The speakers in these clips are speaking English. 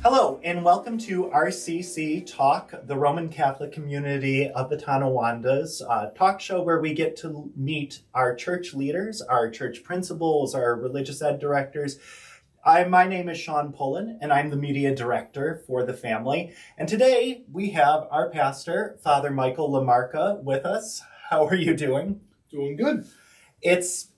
Hello, and welcome to RCC Talk, the Roman Catholic community of the Tonawandas, a talk show where we get to meet our church leaders, our church principals, our religious ed directors. My name is Sean Pullen, and I'm the media director for the family. And today we have our pastor, Father Michael LaMarca, with us. How are you doing? Doing good. It's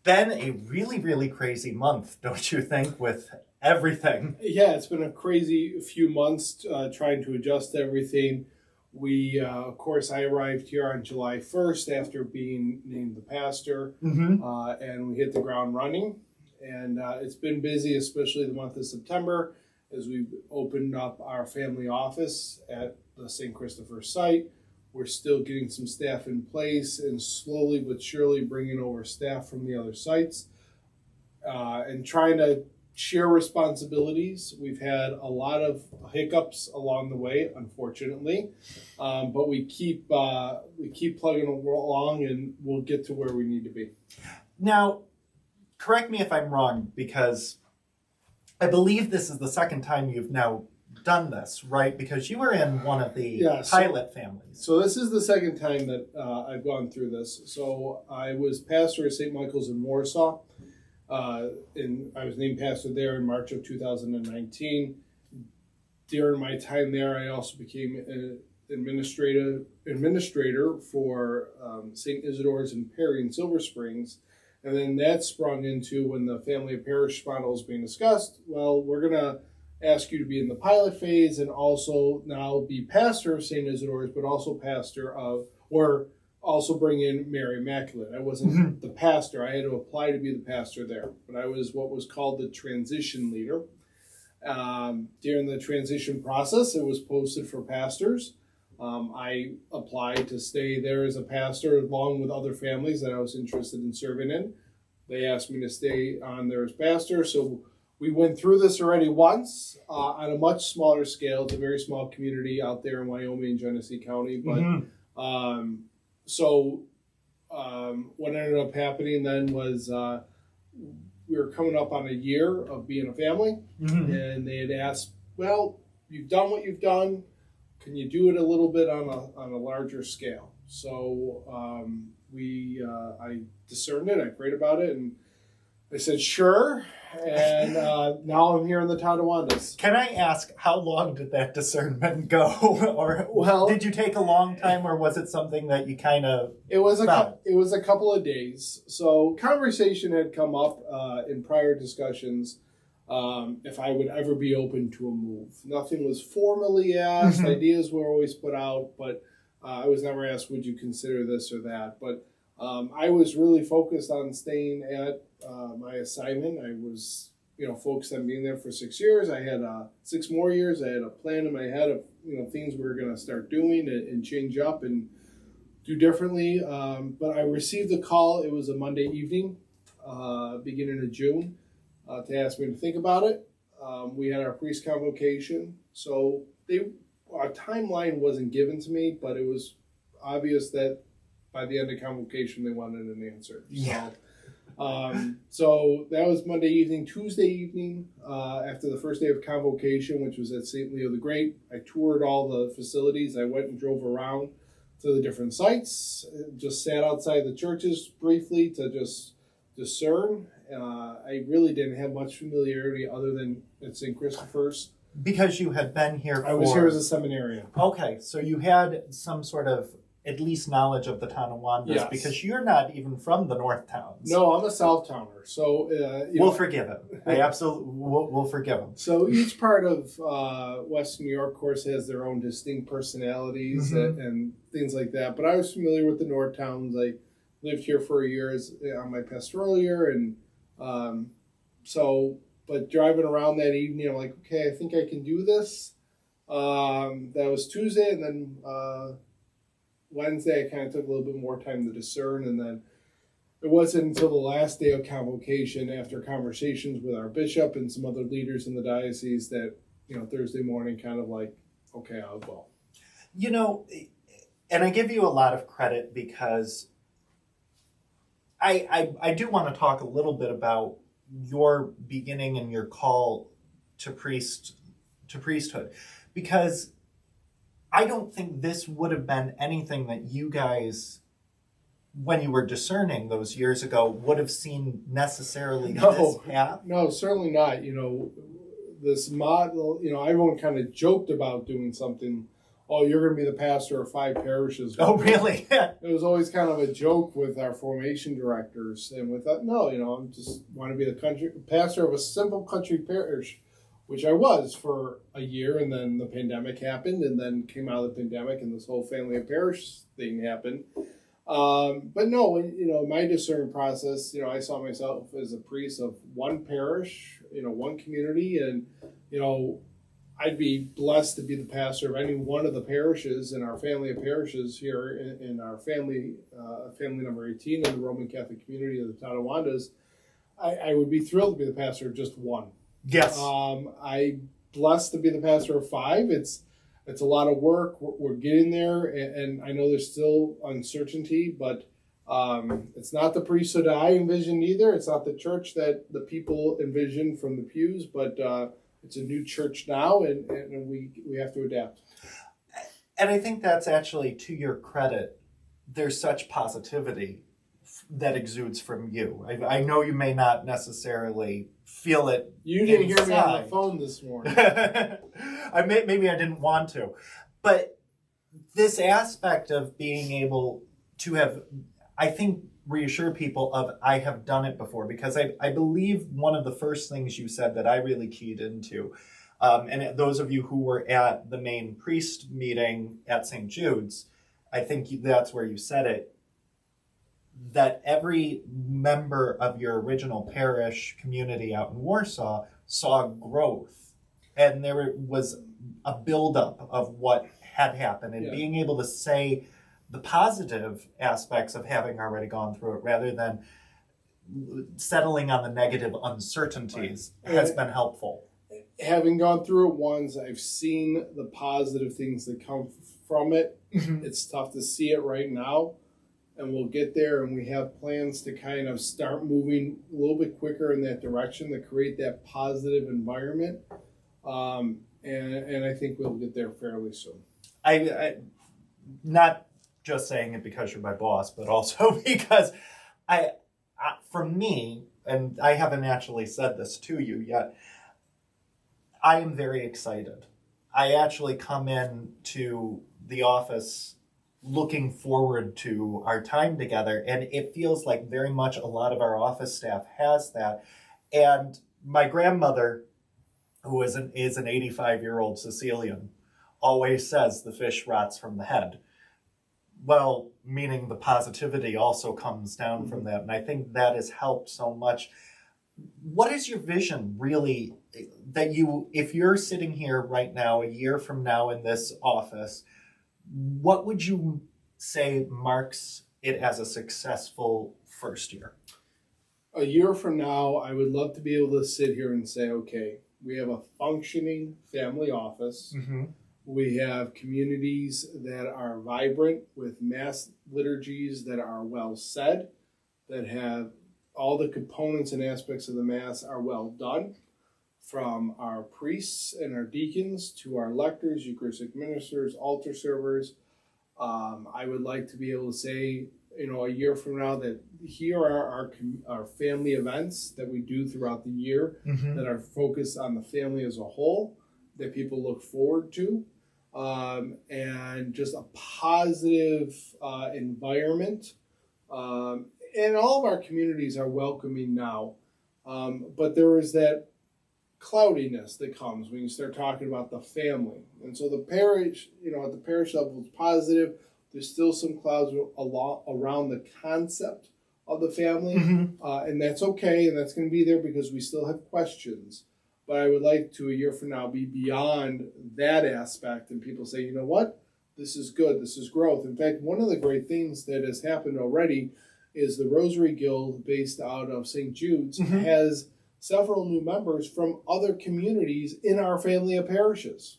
been a really, really crazy month, don't you think, with everything? Yeah, it's been a crazy few months trying to adjust everything. Of course, I arrived here on July 1st after being named the pastor, and we hit the ground running. And it's been busy, especially the month of September, as we opened up our family office at the St. Christopher site. We're still getting some staff in place and slowly but surely bringing over staff from the other sites and trying to share responsibilities. We've had a lot of hiccups along the way, unfortunately, but we keep plugging along, and we'll get to where we need to be. Now, correct me if I'm wrong, because I believe this is the second time you've now done this, right? Because you were in one of the pilot families. So this is the second time that I've gone through this. So I was pastor at St. Michael's in Warsaw. I was named pastor there in March of 2019. During my time there, I also became an administrator for St. Isidore's in Perry in Silver Springs. And then that sprung into when the family of parish model was being discussed. Well, we're going to ask you to be in the pilot phase and also now be pastor of St. Isidore's, but also pastor of, or also bring in Mary Immaculate. I wasn't the pastor. I had to apply to be the pastor there, but I was what was called the transition leader. During the transition process, it was posted for pastors. I applied to stay there as a pastor along with other families that I was interested in serving in. They asked me to stay on there as pastor, so we went through this already once on a much smaller scale. It's a very small community out there in Wyoming, Genesee County. But what ended up happening then was we were coming up on a year of being a family, and they had asked, "Well, you've done what you've done. Can you do it a little bit on a larger scale?" So I discerned it. I prayed about it, and I said, "Sure." And now I'm here in the Tonawandas. Can I ask, how long did that discernment go? Or did you take a long time, or was it something that you kind of It was a couple of days. So conversation had come up in prior discussions if I would ever be open to a move. Nothing was formally asked. Ideas were always put out, but I was never asked, would you consider this or that? But I was really focused on staying at my assignment. I was, focused on being there for 6 years. I had 6 more years. I had a plan in my head of, things we were going to start doing and change up and do differently. But I received a call. It was a Monday evening, beginning of June, to ask me to think about it. We had our priest convocation. So a timeline wasn't given to me, but it was obvious that by the end of convocation, they wanted an answer. Yeah. So that was Monday evening. Tuesday evening, after the first day of convocation, which was at St. Leo the Great, I toured all the facilities. I went and drove around to the different sites, just sat outside the churches briefly to just discern. I really didn't have much familiarity other than at St. Christopher's. Because you had been here I was here as a seminarian. Okay, so you had some sort of at least knowledge of the Tonawandas, because you're not even from the North Towns. No, I'm a South Towner, so we'll forgive him. I absolutely we'll forgive him. So each part of Western New York, of course, has their own distinct personalities and things like that. But I was familiar with the North Towns. I lived here for a year on my pastoral year, and but driving around that evening, I'm like, okay, I think I can do this. That was Tuesday, and then Wednesday, I kind of took a little bit more time to discern, and then it wasn't until the last day of convocation, after conversations with our bishop and some other leaders in the diocese, that Thursday morning, kind of like, okay, I'll go. And I give you a lot of credit because I do want to talk a little bit about your beginning and your call to priest to priesthood, because I don't think this would have been anything that you guys, when you were discerning those years ago, would have seen necessarily this path. No, certainly not. This model, everyone kind of joked about doing something. Oh, you're going to be the pastor of 5 parishes. Oh, really? It was always kind of a joke with our formation directors. And with that, no, I just want to be the pastor of a simple country parish, which I was for a year. And then the pandemic happened, and then came out of the pandemic and this whole family of parish thing happened. But no, my discernment process, I saw myself as a priest of one parish, one community, and, I'd be blessed to be the pastor of any one of the parishes in our family of parishes here in our family number 18 in the Roman Catholic community of the Tonawondas. I would be thrilled to be the pastor of just one. Yes. I'm blessed to be the pastor of 5. It's a lot of work. We're getting there, and I know there's still uncertainty, but it's not the priesthood I envisioned either. It's not the church that the people envisioned from the pews, but it's a new church now, and we have to adapt. And I think that's actually, to your credit, there's such positivity that exudes from you. I know you may not necessarily feel it. You didn't hear me on the phone this morning. Maybe I didn't want to. But this aspect of being able to have, I think, reassure people of, I have done it before, because I believe one of the first things you said that I really keyed into, and those of you who were at the main priest meeting at St. Jude's, I think that's where you said it, that every member of your original parish community out in Warsaw saw growth, and there was a buildup of what had happened, and being able to say the positive aspects of having already gone through it rather than settling on the negative uncertainties has been helpful. Having gone through it once, I've seen the positive things that come from it. Mm-hmm. It's tough to see it right now, and we'll get there, and we have plans to kind of start moving a little bit quicker in that direction to create that positive environment, and I think we'll get there fairly soon. I not just saying it because you're my boss, but also because for me, and I haven't actually said this to you yet, I am very excited. I actually come in to the office looking forward to our time together, and it feels like very much a lot of our office staff has that. And my grandmother, who is an 85-year-old Sicilian, always says the fish rots from the head. Well, meaning the positivity also comes down from that. And I think that has helped so much. What is your vision, really, that if you're sitting here right now, a year from now in this office, what would you say marks it as a successful first year? A year from now, I would love to be able to sit here and say, okay, we have a functioning family office. Mm-hmm. We have communities that are vibrant with mass liturgies that are well said, that have all the components and aspects of the Mass are well done, from our priests and our deacons to our lectors, Eucharistic ministers, altar servers. I would like to be able to say, a year from now, that here are our family events that we do throughout the year, mm-hmm. that are focused on the family as a whole, that people look forward to. And just a positive environment. And all of our communities are welcoming now. But there is that cloudiness that comes when you start talking about the family. And so the parish, at the parish level is positive. There's still some clouds around the concept of the family. Mm-hmm. And that's okay. And that's going to be there because we still have questions. But I would like to, a year from now, be beyond that aspect, and people say, you know what, this is good, this is growth. In fact, one of the great things that has happened already is the Rosary Guild, based out of St. Jude's, mm-hmm. has several new members from other communities in our family of parishes.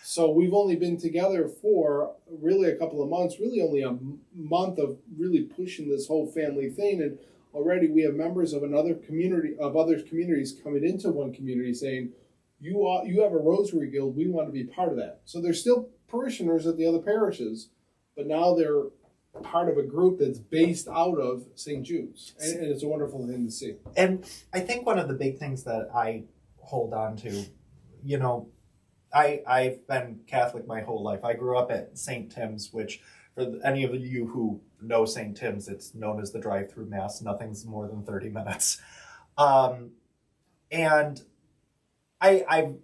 So we've only been together for really a couple of months, really only a month of really pushing this whole family thing, and already we have members of other communities coming into one community saying, you have a Rosary Guild. We want to be part of that. So they're still parishioners at the other parishes, but now they're part of a group that's based out of St. Jude's, and it's a wonderful thing to see. And I think one of the big things that I hold on to, you know, I've been Catholic my whole life. I grew up at St. Tim's, which for any of you who know St. Tim's, it's known as the drive-through mass. Nothing's more than 30 minutes. And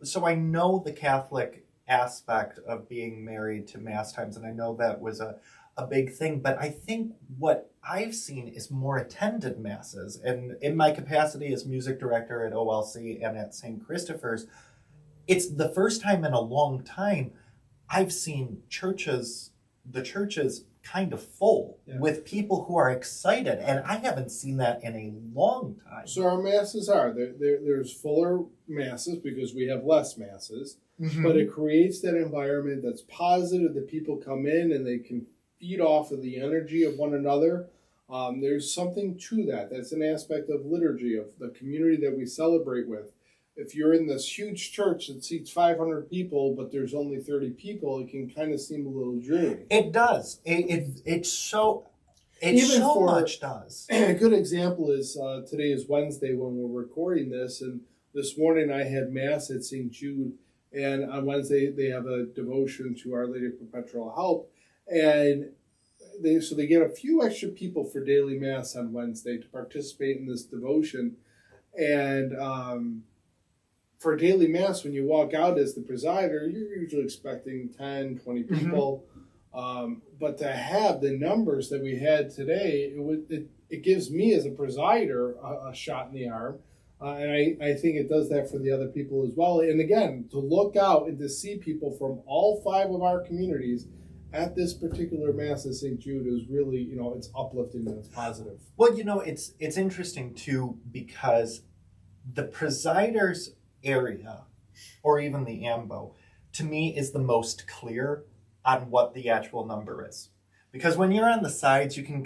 so I know the Catholic aspect of being married to mass times, and I know that was a big thing, but I think what I've seen is more attended masses. And in my capacity as music director at OLC and at St. Christopher's, it's the first time in a long time I've seen the churches kind of full with people who are excited, and I haven't seen that in a long time. So our masses there's fuller masses because we have less masses, but it creates that environment that's positive, that people come in and they can feed off of the energy of one another. There's something to that. That's an aspect of liturgy, of the community that we celebrate with. If you're in this huge church that seats 500 people, but there's only 30 people, it can kind of seem a little dreary. It does. It so much does. A good example is today is Wednesday when we're recording this, and this morning I had Mass at St. Jude, and on Wednesday they have a devotion to Our Lady of Perpetual Help, and they get a few extra people for daily Mass on Wednesday to participate in this devotion, and for daily Mass, when you walk out as the presider, you're usually expecting 10, 20 people. But to have the numbers that we had today, it gives me as a presider a shot in the arm. And I think it does that for the other people as well. And again, to look out and to see people from all 5 of our communities at this particular Mass at St. Jude is really, it's uplifting and it's positive. Well, it's interesting too, because the presider's area, or even the AMBO, to me is the most clear on what the actual number is. Because when you're on the sides, you can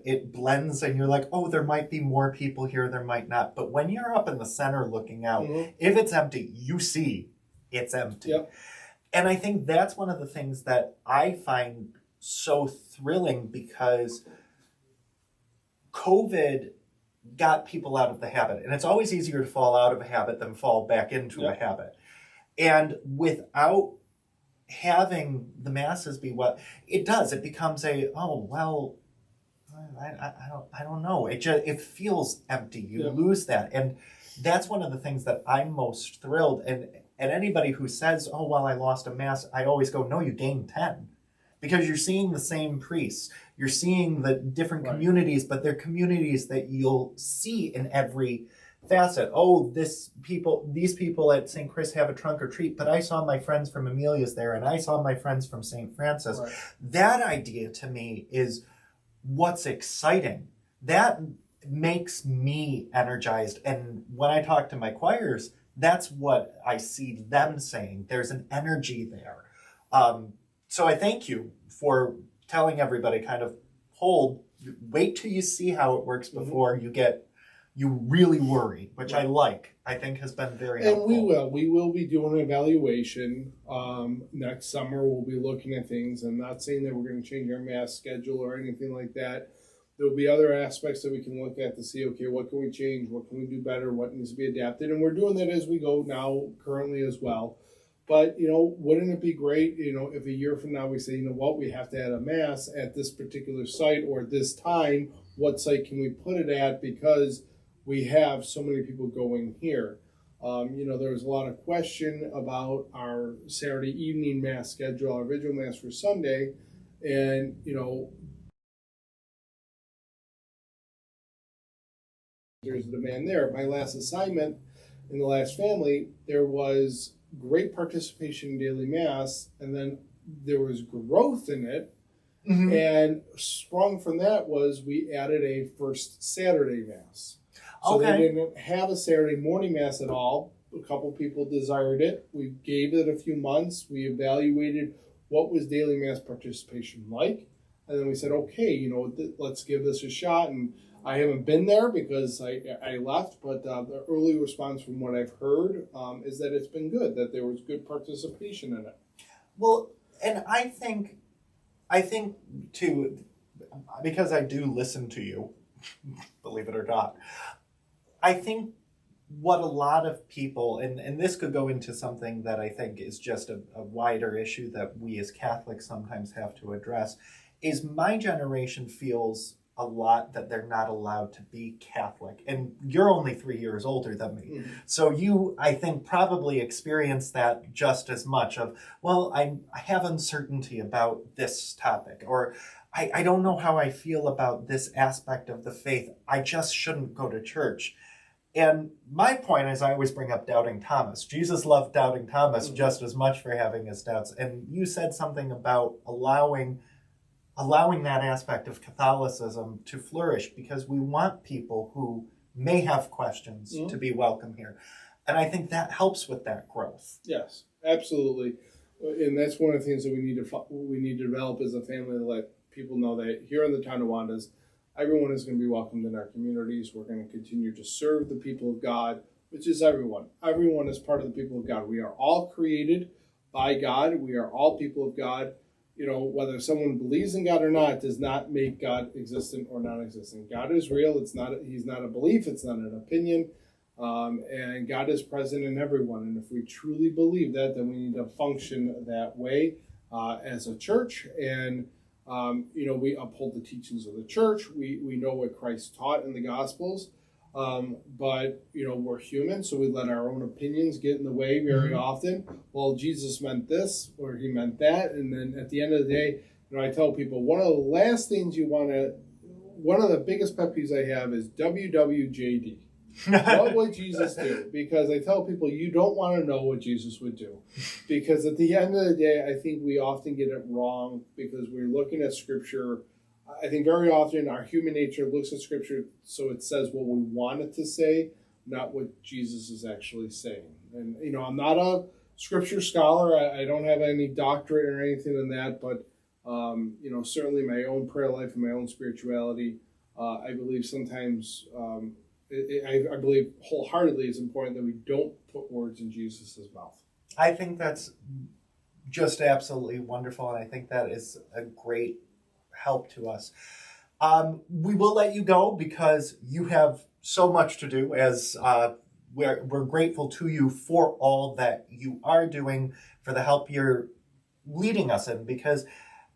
it blends and you're like, oh, there might be more people here, there might not. But when you're up in the center looking out, if it's empty, you see it's empty. Yep. And I think that's one of the things that I find so thrilling, because COVID got people out of the habit. And it's always easier to fall out of a habit than fall back into a habit. And without having the masses be what it does, it becomes I don't know. It feels empty. You lose that. And that's one of the things that I'm most thrilled. And anybody who says, oh, well, I lost a Mass, I always go, no, you gained 10. Because you're seeing the same priests. You're seeing the different communities, but they're communities that you'll see in every facet. Oh, these people at St. Chris have a trunk or treat, but I saw my friends from Amelia's there, and I saw my friends from St. Francis. Right. That idea to me is what's exciting. That makes me energized. And when I talk to my choirs, that's what I see them saying. There's an energy there. So I thank you for telling everybody wait till you see how it works before you really worry, which I think has been very helpful. And we will be doing an evaluation. Next summer we'll be looking at things. I'm not saying that we're going to change our Mass schedule or anything like that. There'll be other aspects that we can look at to see, okay, what can we change? What can we do better? What needs to be adapted? And we're doing that as we go now, currently as well. But, wouldn't it be great, if a year from now we say, we have to add a Mass at this particular site, or at this time, what site can we put it at, because we have so many people going here. There was a lot of question about our Saturday evening Mass schedule, our Vigil Mass for Sunday, and, there's a demand there. My last assignment in the last family, there was great participation in daily Mass, and then there was growth in it. And sprung from that was we added a first Saturday Mass. So they didn't have a Saturday morning Mass at all. A couple people desired it. We gave it a few months. We evaluated what was daily Mass participation like. And then we said, okay, let's give this a shot. And I haven't been there because I left, but the early response from what I've heard is that it's been good, that there was good participation in it. Well, and I think too, because I do listen to you, believe it or not, I think what a lot of people, and this could go into something that I think is just a wider issue that we as Catholics sometimes have to address, is my generation feels a lot that they're not allowed to be Catholic. And you're only 3 years older than me. Mm-hmm. So you, I think, probably experience that just as much of, well, I have uncertainty about this topic, or I don't know how I feel about this aspect of the faith. I just shouldn't go to church. And my point is, I always bring up doubting Thomas. Jesus loved doubting Thomas just as much for having his doubts. And you said something about allowing that aspect of Catholicism to flourish, because we want people who may have questions to be welcome here. And I think that helps with that growth. Yes, absolutely. And that's one of the things that we need to develop as a family, to let people know that here in the Tonawandas, everyone is going to be welcomed in our communities. We're going to continue to serve the people of God, which is everyone. Everyone is part of the people of God. We are all created by God. We are all people of God. You know, whether someone believes in God or not does not make God existent or non-existent. God is real. He's not a belief. It's not an opinion. And God is present in everyone. And if we truly believe that, then we need to function that way as a church. And we uphold the teachings of the church. We know what Christ taught in the Gospels, but we're human, so we let our own opinions get in the way very often. Well, Jesus meant this, or he meant that, and then at the end of the day, I tell people one of the last things one of the biggest pet peeves I have is WWJD. What would Jesus do? Because I tell people you don't want to know what Jesus would do. Because at the end of the day, I think we often get it wrong because we're looking at Scripture. I think very often our human nature looks at Scripture so it says what we want it to say, not what Jesus is actually saying. And, I'm not a Scripture scholar. I don't have any doctorate or anything in that, but, certainly my own prayer life and my own spirituality, I believe sometimes... I believe wholeheartedly it's important that we don't put words in Jesus' mouth. I think that's just absolutely wonderful, and I think that is a great help to us. We will let you go because you have so much to do, as we're grateful to you for all that you are doing, for the help you're leading us in, because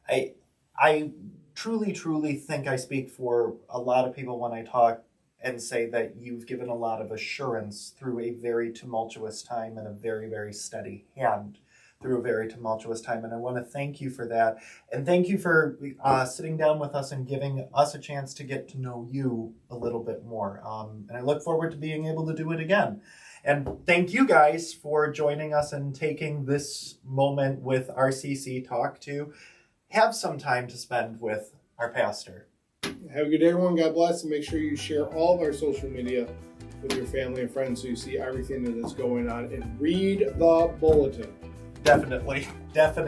I truly, truly think I speak for a lot of people when I talk and say that you've given a lot of assurance through a very tumultuous time and a very, very steady hand through a very tumultuous time. And I want to thank you for that. And thank you for sitting down with us and giving us a chance to get to know you a little bit more. And I look forward to being able to do it again. And thank you guys for joining us and taking this moment with RCC Talk to have some time to spend with our pastor. Have a good day, everyone. God bless, and make sure you share all of our social media with your family and friends so you see everything that is going on, and read the bulletin. Definitely. Thank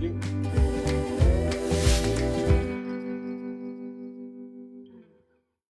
you.